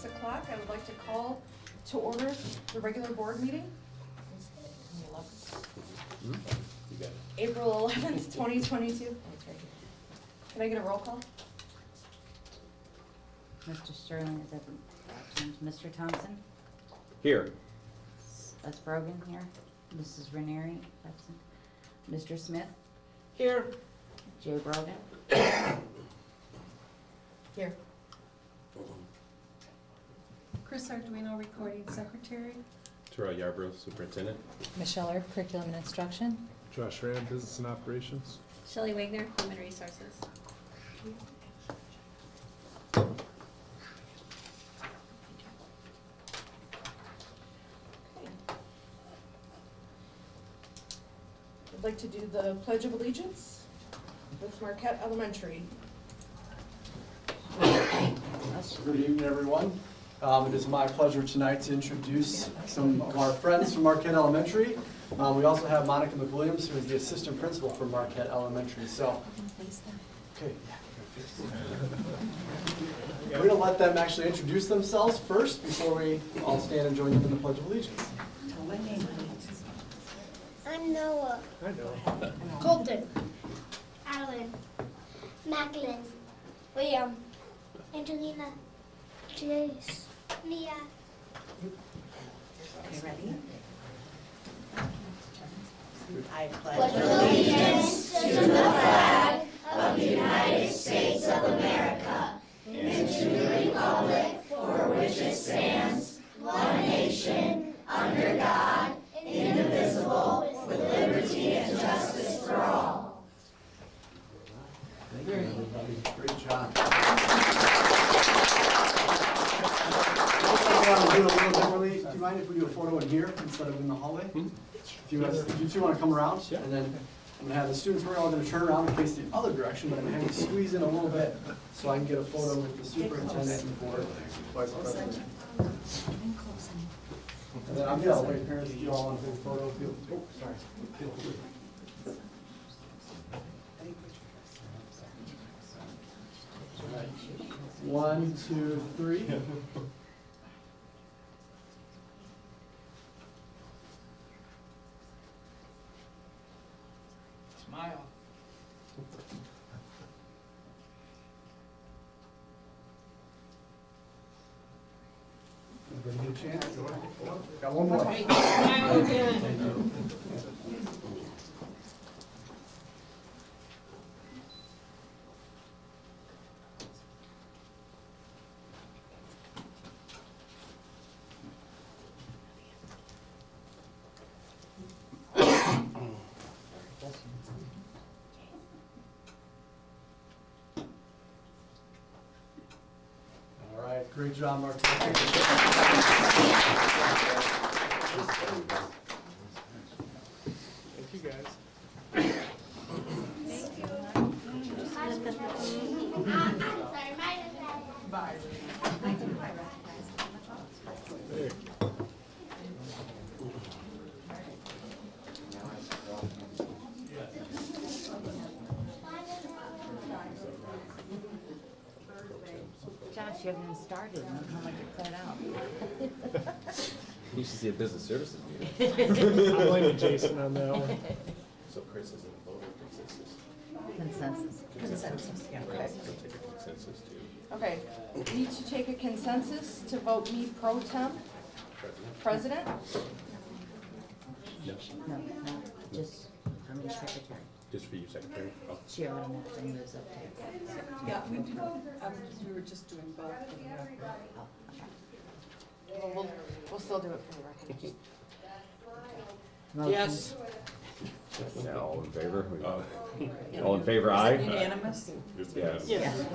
6 o'clock. I would like to call to order the regular board meeting. You got it. April 11th, 2022. Can I get a roll call? Mr. Sterling is absent. Mr. Thompson? Here. That's Brogan here. Mrs. Ranieri absent. Mr. Smith? Here. Jay Brogan? Here. Chris Arduino, recording secretary. Terrell Yarbrough, superintendent. Michelle Earp, Curriculum and Instruction. Josh Rand, Business and Operations. Shelley Wagner, Human Resources. I'd like to do the Pledge of Allegiance with Marquette Elementary. Good evening, everyone. It is my pleasure tonight to introduce some of our friends from Marquette Elementary. We also have Monica McWilliams, who is the assistant principal for Marquette Elementary. So, okay, we're going to let them actually introduce themselves first before we all stand and join them in the Pledge of Allegiance. I'm Noah. I know. Colton. Alan. Macklin. William. Angelina. Jace. Mia. Okay, ready? I pledge allegiance to the flag of the United States of America and to the republic for which it stands, one nation, under God, indivisible, with liberty and justice for all. Thank you, everybody. Great job. I want to do it a little differently. Do you mind if we do a photo in here instead of in the hallway? If you two want to come around, and then I'm going to have the students, we're all going to turn around and face the other direction, but I'm going to have you squeeze in a little bit so I can get a photo with the superintendent and the board, vice president. And then I'm going to wait, parents, if you all want to take a photo. Feel free. All right. 1, 2, 3. Smile. Everybody get a chance? Got one more. Smile again. Thank you. All right, great job, Mark. Thank you, guys. Bye. Hey. Josh, you haven't even started. Look how much you cut out. You should see a business services meeting. I'm blaming Jason on that one. So Chris is in the voter consensus. Consensus. Consensus, yeah. Okay. He'll take a consensus too. Okay, need to take a consensus to vote me pro temp president? No, No, just for me, secretary. just for you, secretary. Oh. She automatically moves up to. Yeah, we do, we were just doing both. Oh, okay. Well, we'll still do it for the record. Motion. Yes. Now, all in favor? All in favor, aye? Unanimous? Yes. Yes.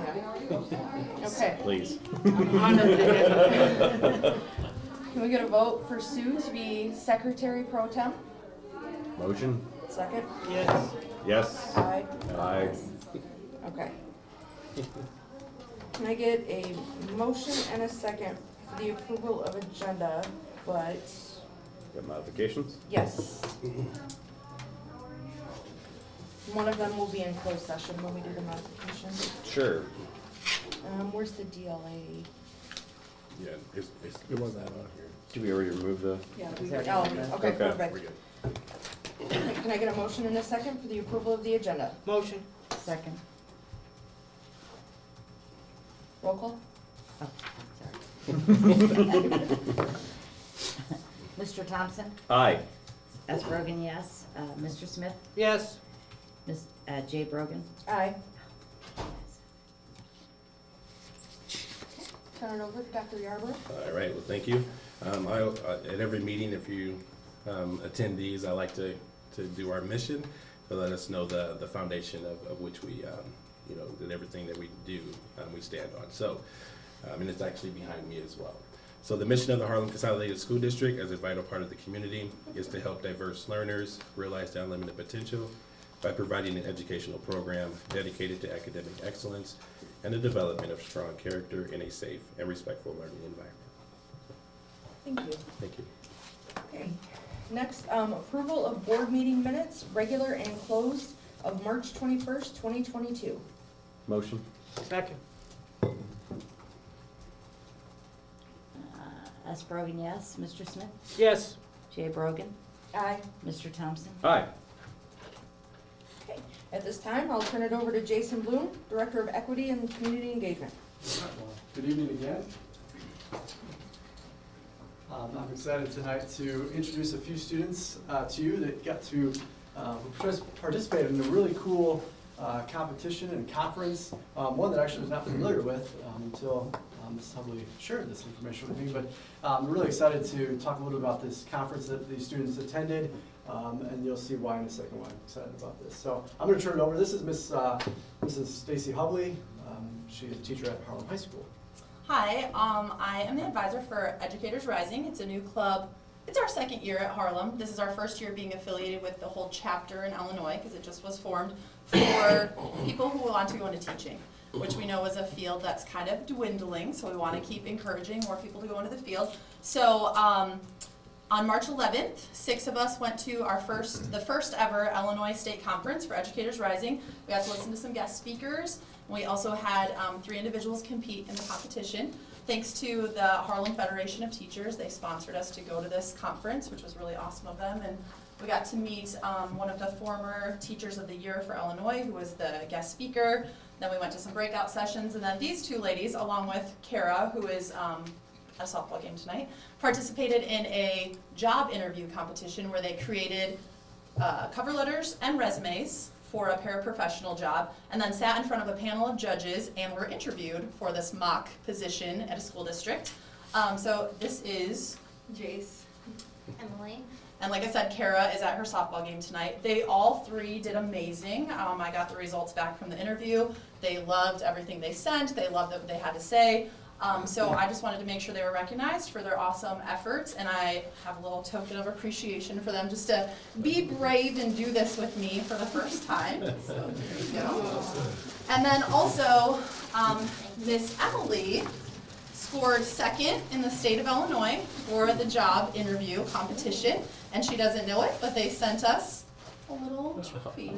Okay, Please. Honored to have can we get a vote for Sue to be secretary pro temp? Motion? Second? you. Yes. Yes. Aye. Aye. Okay. Can I get a motion and a second for the approval of agenda, but Got modifications? yes. One of them will be in closed session when we do the modification. Sure. Where's the DLA? Yeah, It wasn't on here. Did we already remove the? Yeah, Is that already done? okay, Okay. perfect. We're good. Can I get a motion in a second for the approval of the agenda? Motion. Second. Roll call? Oh, sorry. Mr. Thompson? Aye. S. Brogan, yes. Mr. Smith? Yes. Ms. J. Brogan? Aye. Turn it over to Dr. Yarborough. All right, well, thank you. At every meeting, if you attend these, I like to do our mission to let us know the foundation of which we, that everything that we do, we stand on. So, and it's actually behind me as well. So the mission of the Harlem Consolidated School District as a vital part of the community is to help diverse learners realize their unlimited potential by providing an educational program dedicated to academic excellence and the development of strong character in a safe and respectful learning environment. Thank you. Thank you. Okay. Next, approval of board meeting minutes, regular and closed, of March 21st, 2022. Motion? Second. S. Brogan, yes. Mr. Smith? Yes. J. Brogan? Aye. Mr. Thompson? Aye. Okay. At this time, I'll turn it over to Jason Bloom, Director of Equity and Community Engagement. Good evening again. I'm excited tonight to introduce a few students to you that got to participate in a really cool competition and conference, one that I actually was not familiar with until Ms. Hubley shared this information with me. But I'm really excited to talk a little bit about this conference that these students attended, and you'll see why in a second why I'm excited about this. So I'm going to turn it over. This is Mrs. Stacy Hubley. She's a teacher at Harlem High School. Hi, I am the advisor for Educators Rising. It's a new club. It's our second year at Harlem. This is our first year being affiliated with the whole chapter in Illinois because it just was formed for people who want to go into teaching, which we know is a field that's kind of dwindling, so we want to keep encouraging more people to go into the field. So on March 11th, 6 of us went to the first ever Illinois State Conference for Educators Rising. We got to listen to some guest speakers. We also had 3 individuals compete in the competition. Thanks to the Harlem Federation of Teachers, they sponsored us to go to this conference, which was really awesome of them. And we got to meet one of the former Teachers of the Year for Illinois, who was the guest speaker. Then we went to some breakout sessions, and then these 2 ladies, along with Kara, who is at a softball game tonight, participated in a job interview competition where they created cover letters and resumes for a paraprofessional job, and then sat in front of a panel of judges and were interviewed for this mock position at a school district. So this is Jace. Emily. And like I said, Kara is at her softball game tonight. They all 3 did amazing. I got the results back from the interview. They loved everything they sent. They loved what they had to say. So I just wanted to make sure they were recognized for their awesome efforts, and I have a little token of appreciation for them just to be brave and do this with me for the first time. So there you go. And then also, Miss Emily scored 2nd in the state of Illinois for the job interview competition, and she doesn't know it, but they sent us a little trophy.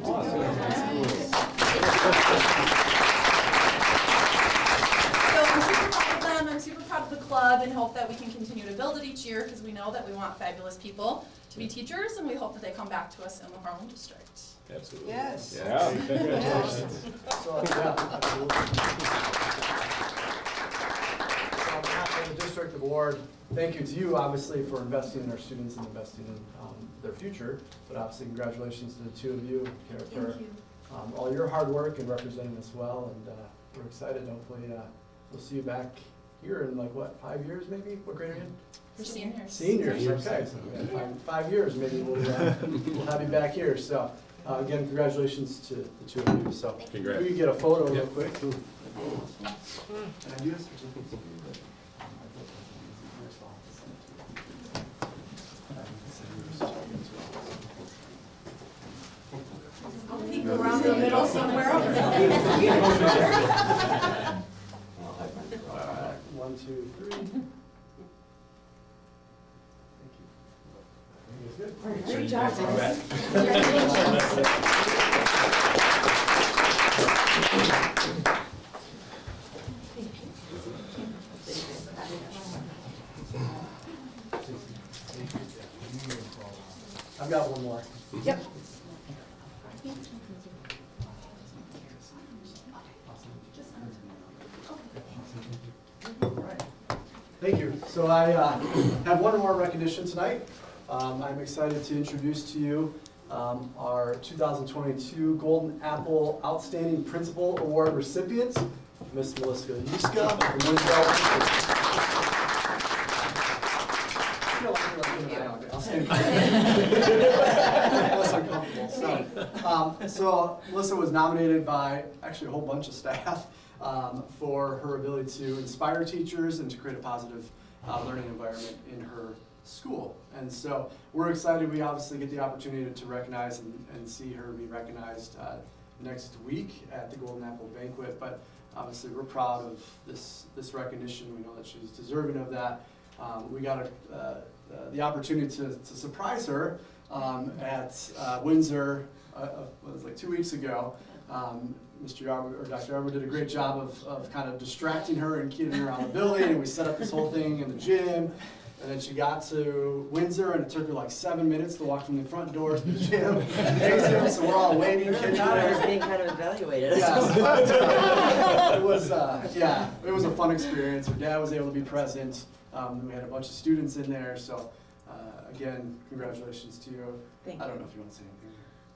I'm super proud of the club and hope that we can continue to build it each year because we know that we want fabulous people to be teachers, and we hope that they come back to us in the Harlem district. Absolutely. Yes. Yeah. Congratulations. So, yeah, absolutely. So on behalf of the district, the board, thank you to you, obviously, for investing in our students and investing in their future. But obviously, congratulations to the 2 of you, Kara, for all your hard work and representing us well. And we're excited. Hopefully, we'll see you back here in like what, 5 years maybe? What grade are you in? For seniors. Seniors, okay. So yeah, 5 years maybe we'll have you back here. So again, congratulations to the 2 of you. So Congrats. we can get a photo real quick. Can I do this? I'll peek around the middle somewhere over there. 1, 2, 3. Thank you. Great job, guys. Thank you. So I have one more recognition tonight. I'm excited to introduce to you our 2022 Golden Apple Outstanding Principal Award recipient, Miss Melissa Yuska from Winslow. I'll stand less uncomfortable. So Melissa was nominated by actually a whole bunch of staff for her ability to inspire teachers and to create a positive learning environment in her school. And so we're excited. We obviously get the opportunity to recognize and see her be recognized next week at the Golden Apple Banquet. But obviously we're proud of this recognition. We know that she's deserving of that. We got the opportunity to surprise her at Windsor, it was like 2 weeks ago. Mr. Yarwood, or Dr. Yarwood did a great job of kind of distracting her and keeping her around the building, and we set up this whole thing in the gym. And then she got to Windsor, and it took her like 7 minutes to walk from the front door to the gym. So we're all waiting. Kids I was there. being kind of evaluated. Yes. It was a fun experience. Her dad was able to be present. We had a bunch of students in there. So again, congratulations to you. Thank I you. don't know if you want to say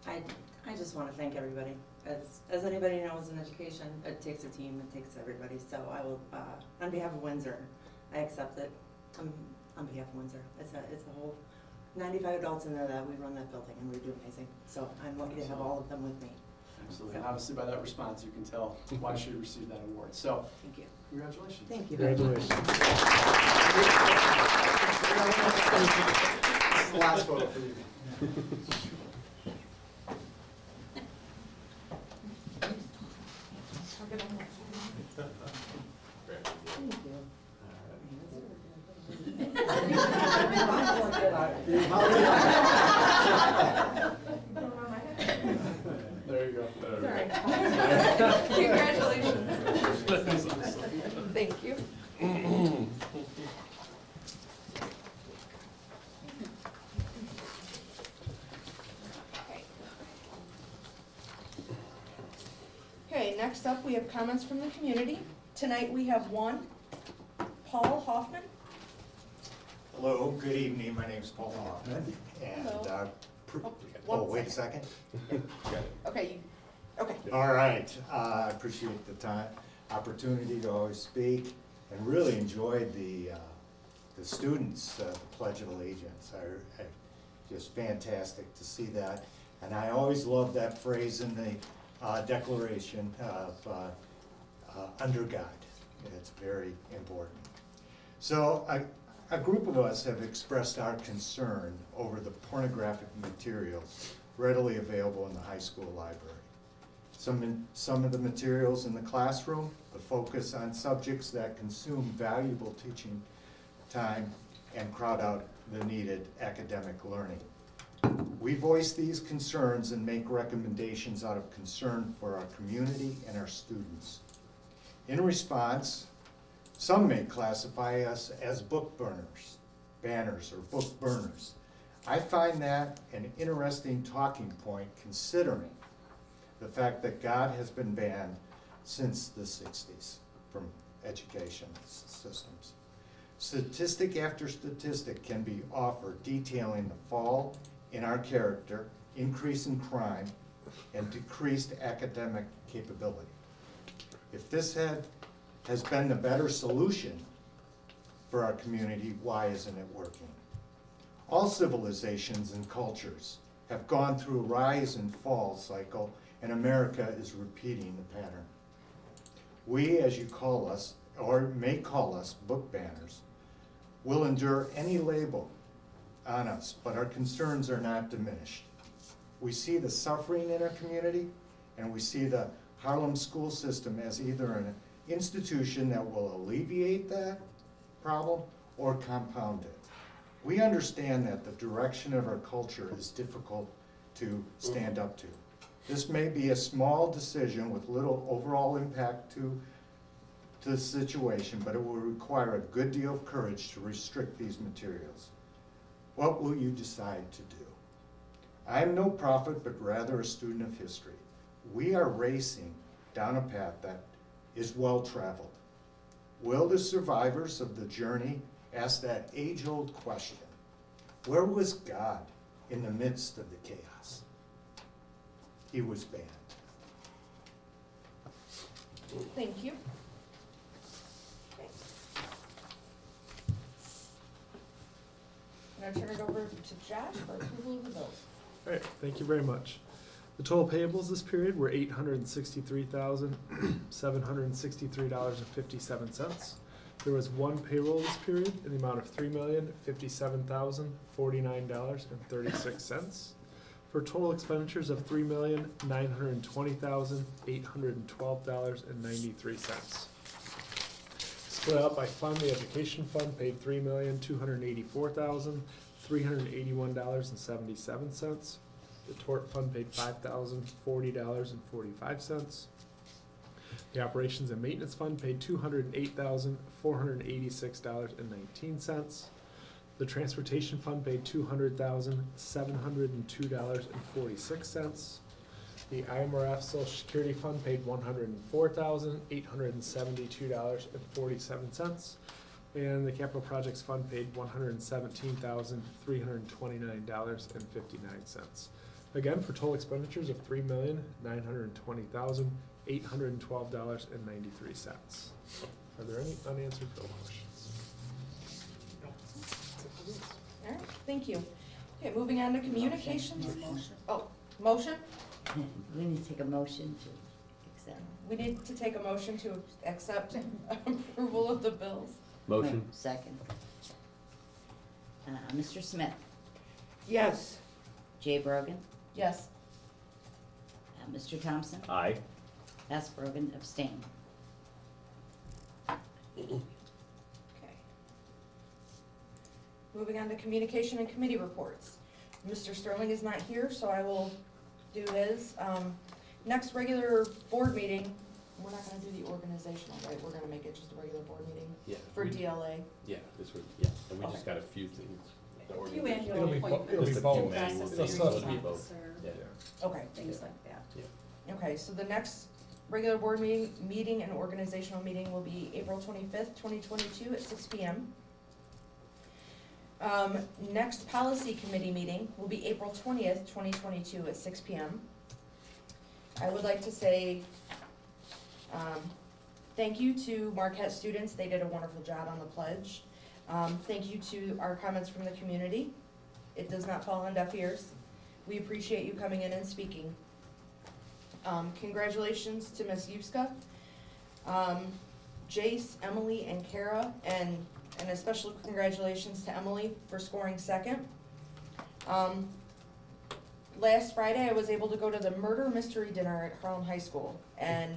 anything. I just want to thank everybody. As anybody knows in education, it takes a team, it takes everybody. So I will, on behalf of Windsor, I accept it. On behalf of Windsor, it's a whole 95 adults in there that we run that building, and we do amazing. So I'm lucky to have all of them with me. Absolutely. And obviously by that response, you can tell why she received that award. So Thank you. congratulations. Thank you. Congratulations. This is the last photo for you. There you go. Sorry. Congratulations. Thank you. Okay, next up, we have comments from the community. Tonight, we have one, Paul Hoffman. Hello, good evening. My name is Paul Hoffman. And, wait a second. Okay, okay. All right, I appreciate the time, opportunity to always speak, and really enjoyed the students, the Pledge of Allegiance. Just fantastic to see that. And I always love that phrase in the Declaration of under God. It's very important. So a group of us have expressed our concern over the pornographic materials readily available in the high school library. Some of the materials in the classroom, the focus on subjects that consume valuable teaching time and crowd out the needed academic learning. We voice these concerns and make recommendations out of concern for our community and our students. In response, some may classify us as book banners or book burners. I find that an interesting talking point considering the fact that God has been banned since the 60s from education systems. Statistic after statistic can be offered detailing the fall in our character, increase in crime, and decreased academic capability. If this has been the better solution for our community, why isn't it working? All civilizations and cultures have gone through a rise and fall cycle, and America is repeating the pattern. We, as you call us, or may call us book banners, will endure any label on us, but our concerns are not diminished. We see the suffering in our community, and we see the Harlem school system as either an institution that will alleviate that problem or compound it. We understand that the direction of our culture is difficult to stand up to. This may be a small decision with little overall impact to the situation, but it will require a good deal of courage to restrict these materials. What will you decide to do? I am no prophet, but rather a student of history. We are racing down a path that is well traveled. will the survivors of the journey ask that age-old question, where was God in the midst of the chaos? He was banned. Thank you. Okay. I'm gonna turn it over to Josh for approval of the bills. All right, thank you very much. The total payables this period were $863,763.57. There was one payroll this period in the amount of $3,057,049.36. For total expenditures of $3,920,812.93. Split out by fund, the education fund paid $3,284,381.77. The tort fund paid $5,040.45. The operations and maintenance fund paid $208,486.19. The transportation fund paid $200,702.46. The IMRF Social Security Fund paid $104,872.47. And the Capital Projects Fund paid $117,329.59. Again, for total expenditures of $3,920,812.93. Are there any unanswered bill questions? All right, thank you. Okay, moving on to communications. Oh, motion? We need to take a motion to accept. We need to take a motion to accept approval of the bills. Motion? Second. Mr. Smith? Yes. Jay Brogan? Yes. Mr. Thompson? Aye. S. Brogan, abstain. Okay. Moving on to communication and committee reports. Mr. Sterling is not here, so I will do his. Next regular board meeting, we're not gonna do the organizational, right? We're gonna make it just a regular board meeting Yeah. for DLA. Yeah, this would, yeah, and we Okay. just got a few things. The A few organization- annual It'll be appointments. Just a both. few manual Process things, so hearings, it'll be both. officer, Yeah. Okay, Things like that. okay, so the next regular board meeting and organizational meeting will be April 25th, 2022 at 6 p.m. Next policy committee meeting will be April 20th, 2022 at 6 p.m. I would like to say thank you to Marquette students. They did a wonderful job on the pledge. Thank you to our comments from the community. It does not fall on deaf ears. We appreciate you coming in and speaking. Congratulations to Ms. Yuska, Jace, Emily, and Kara, and a special congratulations to Emily for scoring second. Last Friday, I was able to go to the murder mystery dinner at Harlem High School, and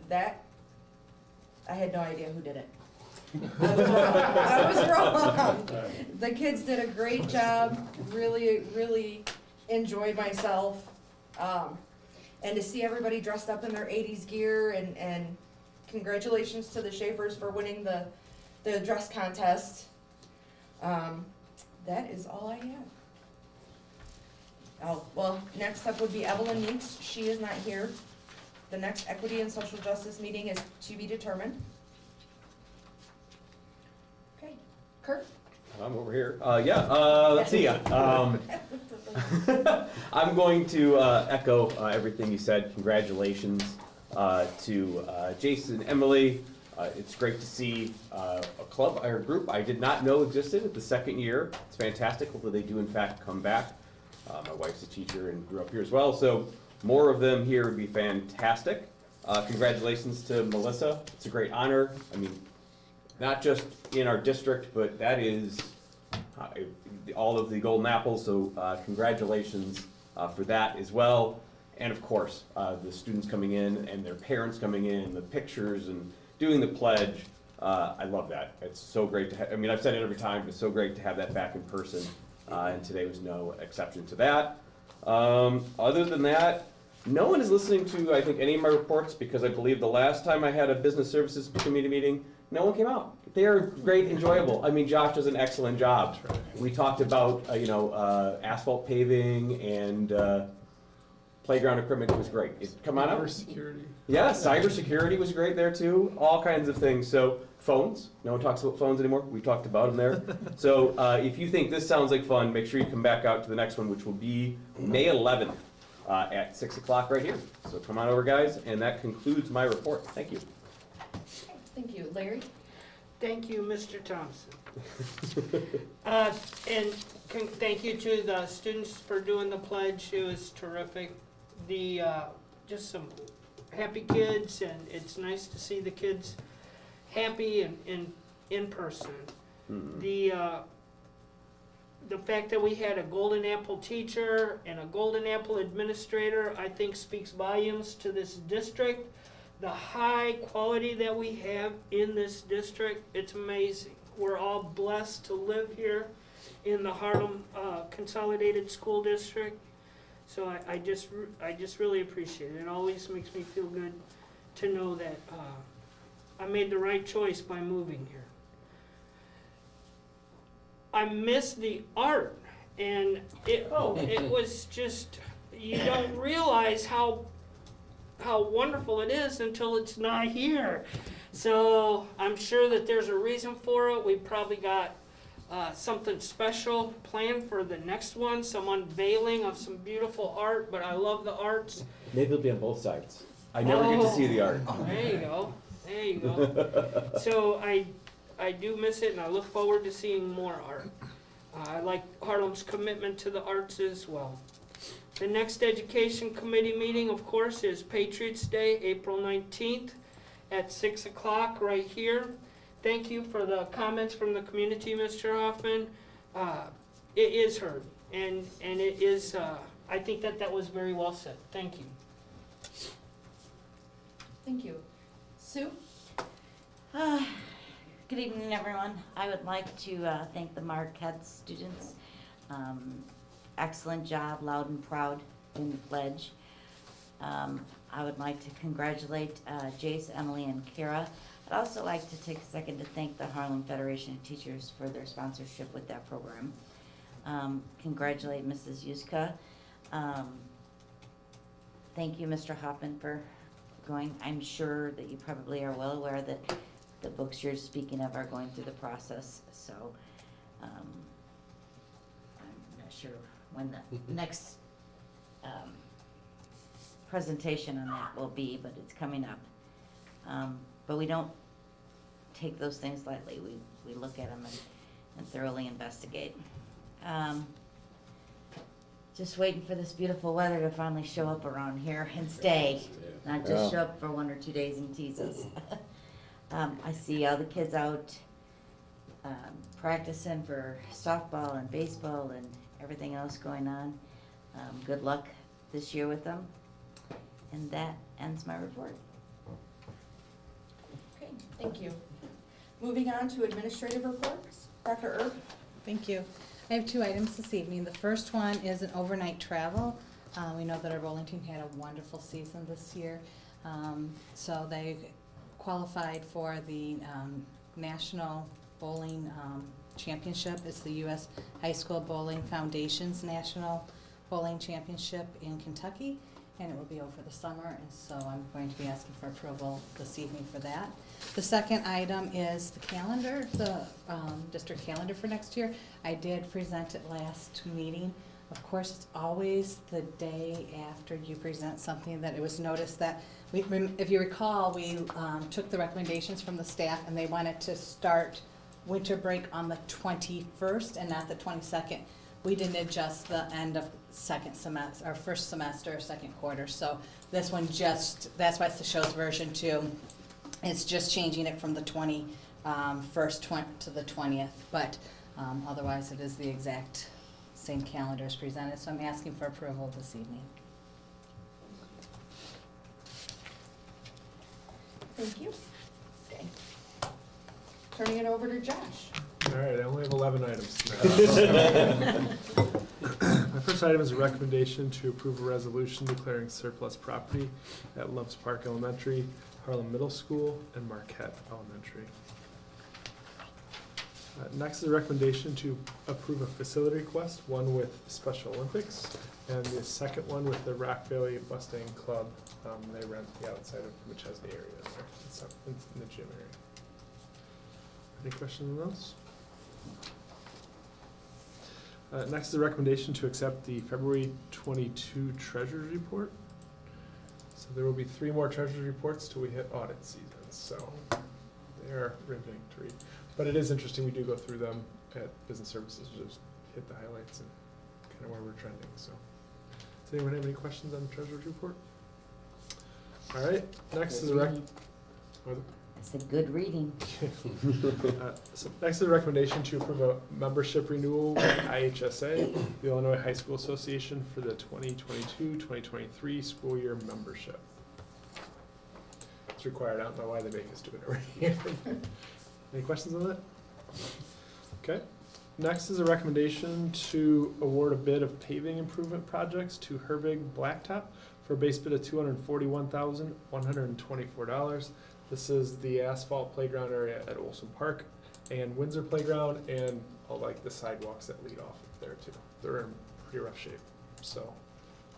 that, I had no idea who did it. I was wrong. I was wrong. The kids did a great job, really, really enjoyed myself. And to see everybody dressed up in their 80s gear, and congratulations to the Schaefers for winning the dress contest. That is all I have. Oh, well, next up would be Evelyn Meeks. She is not here. The next Equity and Social Justice meeting is to be determined. Okay, Kurt? I'm over here. Let's see. I'm going to echo everything you said. Congratulations to Jason and Emily. It's great to see a club or a group I did not know existed at the second year. It's fantastic. Hopefully they do in fact come back. My wife's a teacher and grew up here as well, so more of them here would be fantastic. Congratulations to Melissa. It's a great honor. I mean, not just in our district, but that is all of the golden apples, so congratulations for that as well. And of course, the students coming in and their parents coming in, the pictures and doing the pledge. I love that. It's so great to have, I mean, I've said it every time, but it's so great to have that back in person. And today was no exception to that. Other than that, no one is listening to, I think, any of my reports, because I believe the last time I had a business services committee meeting, no one came out. They are great, enjoyable. I mean, Josh does an excellent job. We talked about, asphalt paving and Playground equipment was great. Come on out. Security. Yeah, cybersecurity was great there too. All kinds of things. So phones. No one talks about phones anymore. We talked about them there. So if you think this sounds like fun, make sure you come back out to the next one, which will be May 11th at 6 o'clock right here. So come on over, guys. And that concludes my report. Thank you. Thank you. Larry? Thank you, Mr. Thompson. And thank you to the students for doing the pledge. It was terrific. Just some happy kids, and it's nice to see the kids happy and in person. The fact that we had a Golden Apple teacher and a Golden Apple administrator, I think speaks volumes to this district. The high quality that we have in this district, it's amazing. We're all blessed to live here in the Harlem Consolidated School District. So I just really appreciate it. It always makes me feel good to know that I made the right choice by moving here. I miss the art, and it was just, you don't realize how wonderful it is until it's not here. So I'm sure that there's a reason for it. We probably got something special planned for the next one, some unveiling of some beautiful art, but I love the arts. Maybe it'll be on both sides. I never get to see the art. There you go. There you go. So I do miss it, and I look forward to seeing more art. I like Harlem's commitment to the arts as well. The next Education Committee meeting, of course, is Patriots Day, April 19th at 6 o'clock right here. Thank you for the comments from the community, Mr. Hoffman. It is heard, and it is, I think that was very well said. Thank you. Thank you. Sue? Good evening, everyone. I would like to thank the Marquette students. Excellent job, loud and proud in the pledge. I would like to congratulate Jace, Emily, and Kara. I'd also like to take a second to thank the Harlem Federation of Teachers for their sponsorship with that program. Congratulate Mrs. Yuska. Thank you, Mr. Hoffman, for going. I'm sure that you probably are well aware that the books you're speaking of are going through the process, so I'm not sure when the next presentation on that will be, but it's coming up. But we don't take those things lightly. We look at them and thoroughly investigate. Just waiting for this beautiful weather to finally show up around here and stay, not just show up for 1 or 2 days and tease us. I see all the kids out practicing for softball and baseball and everything else going on. Good luck this year with them. And that ends my report. Okay, thank you. Moving on to administrative reports. Dr. Erb? Thank you. I have 2 items this evening. The first one is an overnight travel. We know that our bowling team had a wonderful season this year. So they qualified for the National Bowling Championship. It's the U.S. High School Bowling Foundation's National Bowling Championship in Kentucky, and it will be over the summer, and so I'm going to be asking for approval this evening for that. The second item is the calendar, the district calendar for next year. I did present it last meeting. Of course, it's always the day after you present something that it was noticed that, if you recall, we took the recommendations from the staff and they wanted to start winter break on the 21st and not the 22nd. We didn't adjust the end of second semester, or first semester, or second quarter. So this one just, that's why it shows version 2. It's just changing it from the 21st to the 20th. But otherwise, it is the exact same calendar as presented. So I'm asking for approval this evening. Thank you. Okay. Turning it over to Josh. All right, I only have 11 items tonight. My first item is a recommendation to approve a resolution declaring surplus property at Loves Park Elementary, Harlem Middle School, and Marquette Elementary. Next is a recommendation to approve a facility request, one with Special Olympics, and the second one with the Rock Valley Mustang Club. They rent the outside of, which has the area there, it's up in the gym area. Any questions on those? Next is a recommendation to accept the February 22 Treasurers Report. So there will be 3 more Treasurers Reports till we hit audit season, so they are riveting to read. But it is interesting, we do go through them at Business Services, just hit the highlights and kind of where we're trending, so. Does anyone have any questions on the Treasurer's Report? All right, next is a It's a good reading. so next is a recommendation to approve a membership renewal with IHSA, the Illinois High School Association, for the 2022-2023 school year membership. It's required, I don't know why they make us do it every year. Any questions on that? Okay. Next is a recommendation to award a bid of paving improvement projects to Herbig Blacktop for a base bid of $241,124. This is the asphalt playground area at Olson Park and Windsor Playground, and all like the sidewalks that lead off of there too. They're in pretty rough shape. So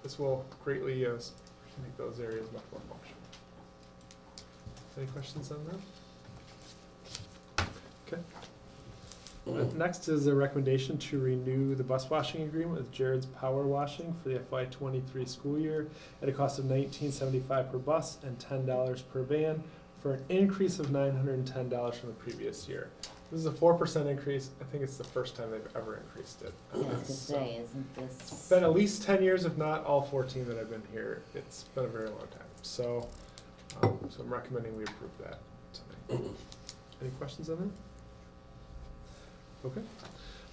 this will greatly make those areas much more functional. Any questions on that? Okay. Next is a recommendation to renew the bus washing agreement with Jared's Power Washing for the FY23 school year at a cost of $19.75 per bus and $10 per van for an increase of $910 from the previous year. This is a 4% increase. I think it's the first time they've ever increased it. I was to say, isn't this? It's been at least 10 years, if not all 14 that I've been here. It's been a very long time. So, so I'm recommending we approve that tonight. Any questions on that? Okay.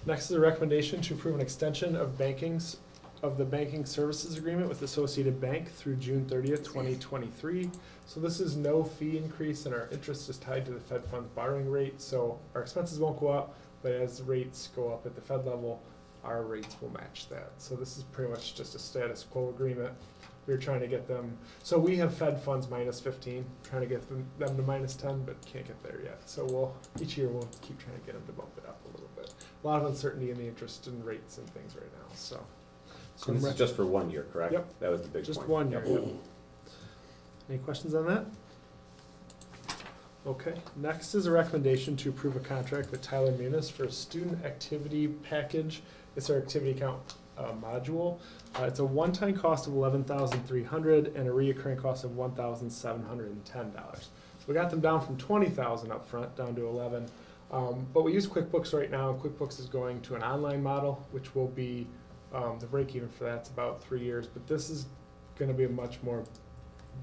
Next is a recommendation to approve an extension of the banking services agreement with Associated Bank through June 30th, 2023. So this is no fee increase, and our interest is tied to the Fed funds borrowing rate. So our expenses won't go up, but as rates go up at the Fed level, our rates will match that. So this is pretty much just a status quo agreement. We were trying to get them, so we have Fed funds minus 15, trying to get them to minus 10, but can't get there yet. So each year we'll keep trying to get them to bump it up a little bit. A lot of uncertainty in the interest and rates and things right now, so. And this is just for 1 year, correct? Yep. That was the big point. Just 1 year, yep. Any questions on that? Okay, next is a recommendation to approve a contract with Tyler Munis for a student activity package. It's our activity account module. It's a one-time cost of $11,300 and a reoccurring cost of $1,710. So we got them down from $20,000 up front down to 11. But we use QuickBooks right now. QuickBooks is going to an online model, which will be the break even for that's about 3 years. But this is going to be a much more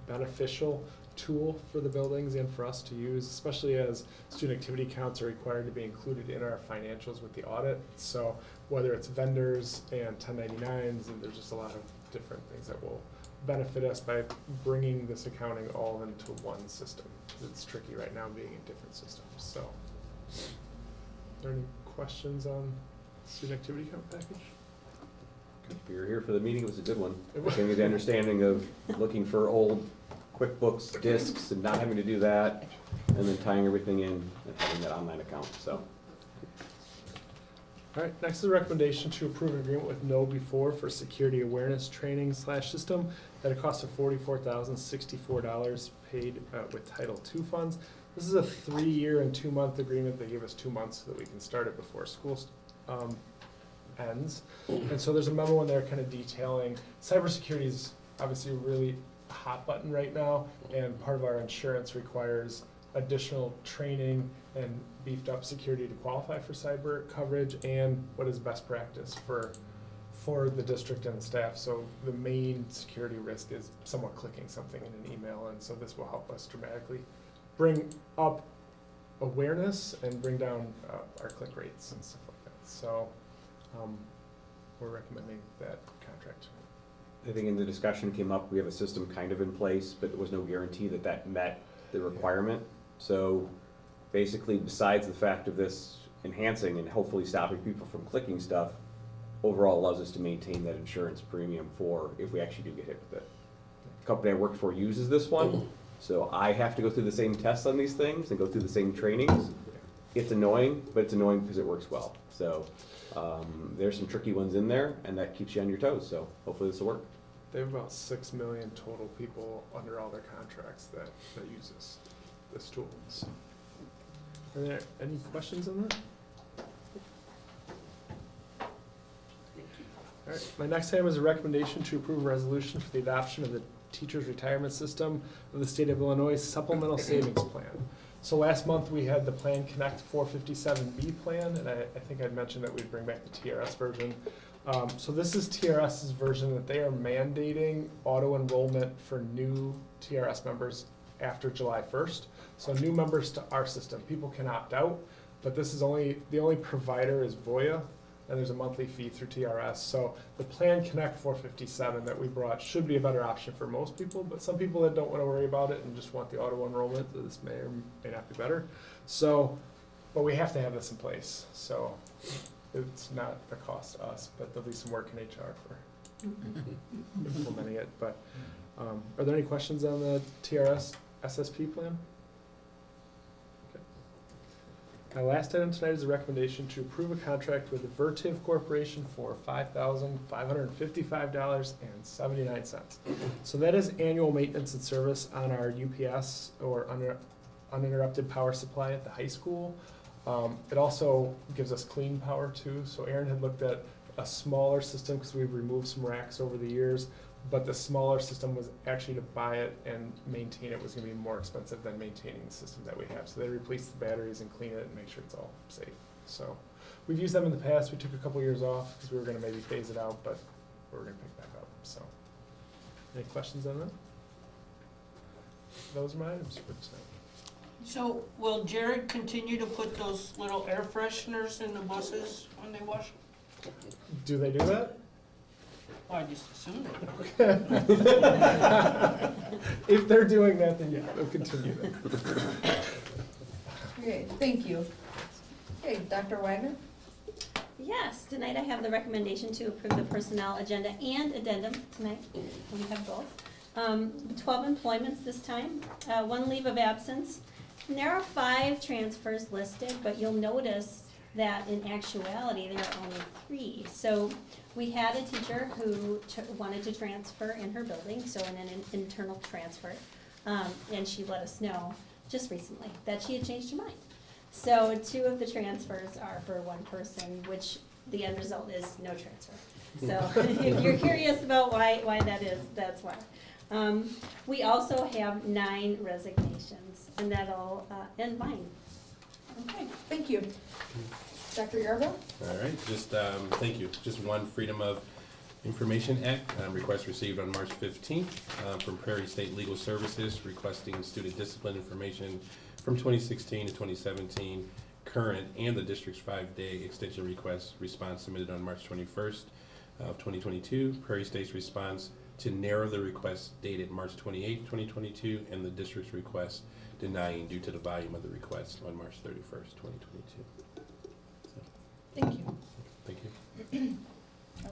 beneficial tool for the buildings and for us to use, especially as student activity counts are required to be included in our financials with the audit. So whether it's vendors and 1099s, and there's just a lot of different things that will benefit us by bringing this accounting all into one system. It's tricky right now being in different systems. So, are there any questions on student activity count package? If you're here for the meeting, it was a good one. It was. Gave me the understanding of looking for old QuickBooks discs and not having to do that, and then tying everything in and having that online account, so. All right, next is a recommendation to approve an agreement with KnowBe4 for security awareness training / system at a cost of $44,064 paid with Title II funds. This is a 3-year and 2-month agreement. They give us 2 months so that we can start it before school ends. And so there's a memo in there kind of detailing cybersecurity is obviously a really hot button right now, and part of our insurance requires additional training and beefed up security to qualify for cyber coverage, and what is best practice for the district and the staff. So the main security risk is someone clicking something in an email, and so this will help us dramatically bring up awareness and bring down our click rates and stuff like that. So we're recommending that contract. I think in the discussion came up, we have a system kind of in place, but there was no guarantee that that met the requirement. So basically, besides the fact of this enhancing and hopefully stopping people from clicking stuff, overall allows us to maintain that insurance premium for if we actually do get hit with it. The company I work for uses this one, so I have to go through the same tests on these things and go through the same trainings, It's annoying, but it's annoying because it works well. So there's some tricky ones in there, and that keeps you on your toes. So hopefully this will work. They have about 6 million total people under all their contracts that use this tool. So, are there any questions on that? All right, my next item is a recommendation to approve a resolution for the adoption of the teacher's retirement system of the state of Illinois supplemental savings plan. So last month we had the Plan Connect 457B plan, and I think I'd mentioned that we'd bring back the TRS version. So this is TRS's version that they are mandating auto enrollment for new TRS members after July 1st. So new members to our system, people can opt out, but this is the only provider is Voya, and there's a monthly fee through TRS. So the Plan Connect 457 that we brought should be a better option for most people, but some people that don't want to worry about it and just want the auto enrollment, this may or may not be better. So, but we have to have this in place. So it's not a cost to us, but there'll be some work in HR for implementing it. But are there any questions on the TRS SSP plan? My last item tonight is a recommendation to approve a contract with the Vertiv Corporation for $5,555.79. So that is annual maintenance and service on our UPS or uninterrupted power supply at the high school. It also gives us clean power too. So Aaron had looked at a smaller system because we've removed some racks over the years, but the smaller system was actually to buy it and maintain it was going to be more expensive than maintaining the system that we have. So they replace the batteries and clean it and make sure it's all safe. So we've used them in the past. We took a couple years off because we were going to maybe phase it out, but we're going to pick back up. So any questions on that? Those are my items for tonight. So will Jared continue to put those little air fresheners in the buses when they wash? Do they do that? Well, I just assumed it. If they're doing that, then yeah, they'll continue that. Okay, thank you. Okay, Dr. Wagner? Yes, tonight I have the recommendation to approve the personnel agenda and addendum tonight. We have both. 12 employments this time, 1 leave of absence. And there are 5 transfers listed, but you'll notice that in actuality there are only 3. So we had a teacher who wanted to transfer in her building, so in an internal transfer, and she let us know just recently that she had changed her mind. So 2 of the transfers are for 1 person, which the end result is no transfer. So if you're curious about why that is, that's why. We also have 9 resignations, and that'll end mine. Okay, thank you. Dr. Yarbo? All right, just, thank you. Just one Freedom of Information Act, request received on March 15th from Prairie State Legal Services requesting student discipline information from 2016 to 2017, current, and the district's 5-day extension request response submitted on March 21st of 2022. Prairie State's response to narrow the request dated March 28th, 2022, and the district's request denying due to the volume of the request on March 31st, 2022. Thank you. Thank you.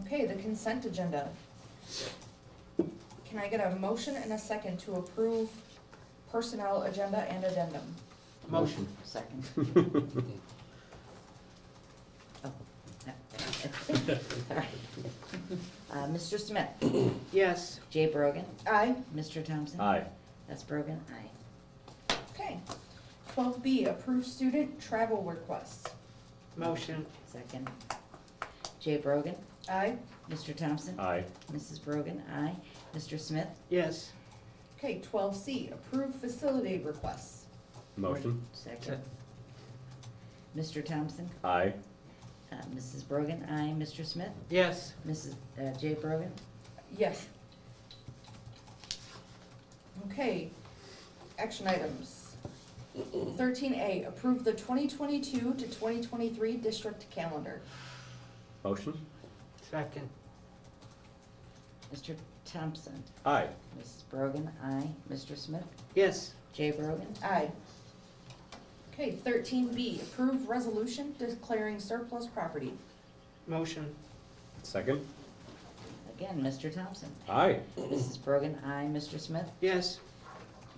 Okay, the consent agenda. Can I get a motion and a second to approve personnel agenda and addendum? Motion. Second. Oh, no. Sorry. Mr. Smith? Yes. Jay Brogan? Aye. Mr. Thompson? Aye. That's Brogan? Aye. Okay. 12B, approve student travel requests. Motion. Second. Jay Brogan? Aye. Mr. Thompson? Aye. Mrs. Brogan? Aye. Mr. Smith? Yes. Okay, 12C, approve facility requests. Motion. Second. Mr. Thompson? Aye. Mrs. Brogan? Aye. Mr. Smith? Yes. Mrs. Jay Brogan? Yes. Okay, action items. 13A, approve the 2022 to 2023 district calendar. Motion. Second. Mr. Thompson? Aye. Mrs. Brogan? Aye. Mr. Smith? Yes. Jay Brogan? Aye. Okay, 13B, approve resolution declaring surplus property. Motion. Second. Again, Mr. Thompson? Aye. Mrs. Brogan? Aye. Mr. Smith? Yes.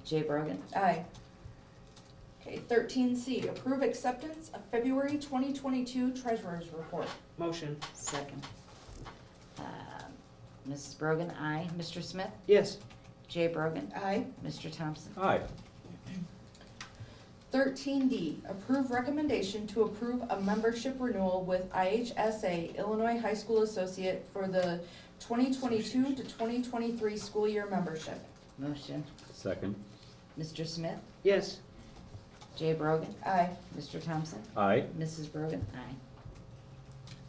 Jay Brogan? Aye. Okay, 13C, approve acceptance of February 2022 treasurer's report. Motion. Second. Mrs. Brogan, aye. Mr. Smith? Yes. Jay Brogan? Aye. Mr. Thompson? Aye. 13D, approve recommendation to approve a membership renewal with IHSA, Illinois High School Associate for the 2022 to 2023 school year membership. Motion. Second. Mr. Smith? Yes. Jay Brogan? Aye. Mr. Thompson? Aye. Mrs. Brogan? Aye.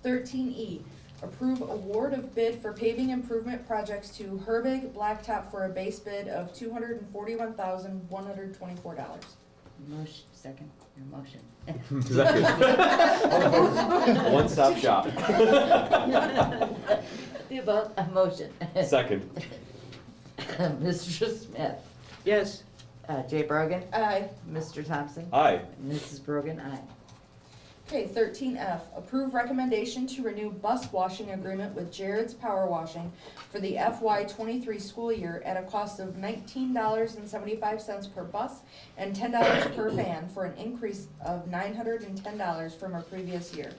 13E, approve award of bid for paving improvement projects to Herbig Blacktop for a base bid of $241,124. Motion, second, your motion. Second. One-stop shop. The above, a motion. Second. Mr. Smith? Yes. Jay Brogan? Aye. Mr. Thompson? Aye. Mrs. Brogan? Aye. Okay, 13F, approve recommendation to renew bus washing agreement with Jared's Power Washing for the FY23 school year at a cost of $19.75 per bus and $10 per van for an increase of $910 from our previous year.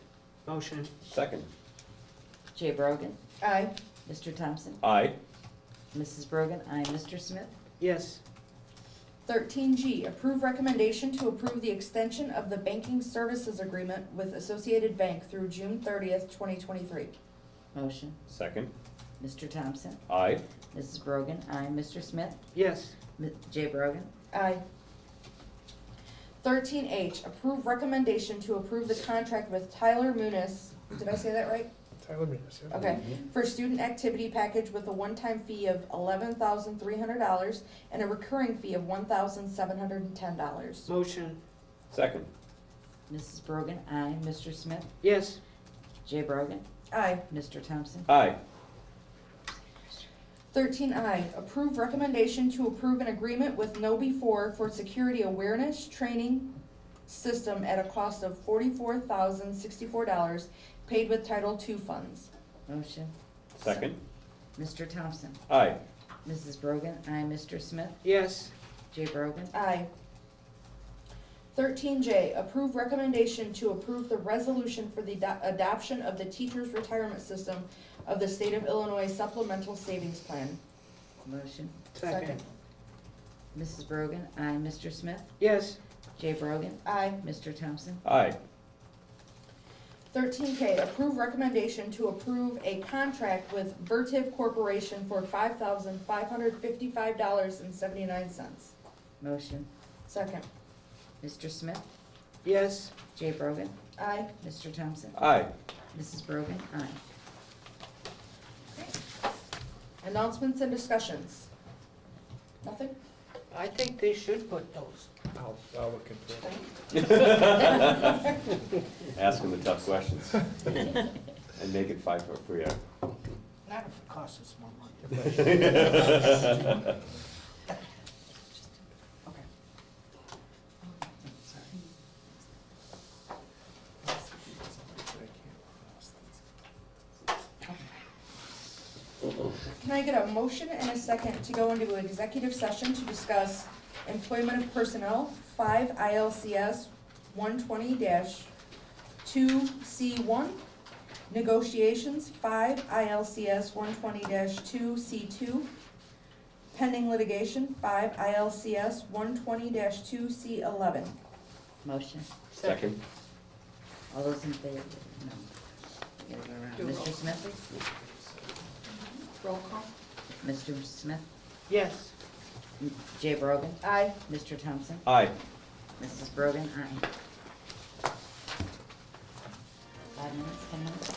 Motion. Second. Jay Brogan? Aye. Mr. Thompson? Aye. Mrs. Brogan? Aye. Mr. Smith? Yes. 13G, approve recommendation to approve the extension of the banking services agreement with Associated Bank through June 30th, 2023. Motion. Second. Mr. Thompson? Aye. Mrs. Brogan? Aye. Mr. Smith? Yes. Jay Brogan? Aye. 13H, approve recommendation to approve the contract with Tyler Munis, did I say that right? Tyler Munis, yeah. Okay, for student activity package with a one-time fee of $11,300 and a recurring fee of $1,710. Motion. Second. Mrs. Brogan? Aye. Mr. Smith? Yes. Jay Brogan? Aye. Mr. Thompson? Aye. 13I, approve recommendation to approve an agreement with KnowBe4 for security awareness training system at a cost of $44,064, paid with Title II funds. Motion. Second. Mr. Thompson? Aye. Mrs. Brogan? Aye. Mr. Smith? Yes. Jay Brogan? Aye. 13J, approve recommendation to approve the resolution for the adoption of the teacher's retirement system of the state of Illinois supplemental savings plan. Motion. Second. Mrs. Brogan? Aye. Mr. Smith? Yes. Jay Brogan? Aye. Mr. Thompson? Aye. 13K, approve recommendation to approve a contract with Vertiv Corporation for $5,555.79. Motion. Second. Mr. Smith? Yes. Jay Brogan? Aye. Mr. Thompson? Aye. Mrs. Brogan? Aye. Announcements and discussions. Nothing? I think they should put those. I'll look into it. Ask them the tough questions. And make it 5 for you. Not if it costs us more money. Can I get a motion and a second to go into executive session to discuss employment of personnel, 5 ILCS 120-2C1, negotiations, 5 ILCS 120-2C2, pending litigation, 5 ILCS 120-2C11. Motion. Second. All those in favor? No. We gotta go around. Mr. Smith, please? Roll call. Mr. Smith? Yes. Jay Brogan? Aye. Mr. Thompson? Aye. Mrs. Brogan? Aye. 5 minutes, 10 minutes?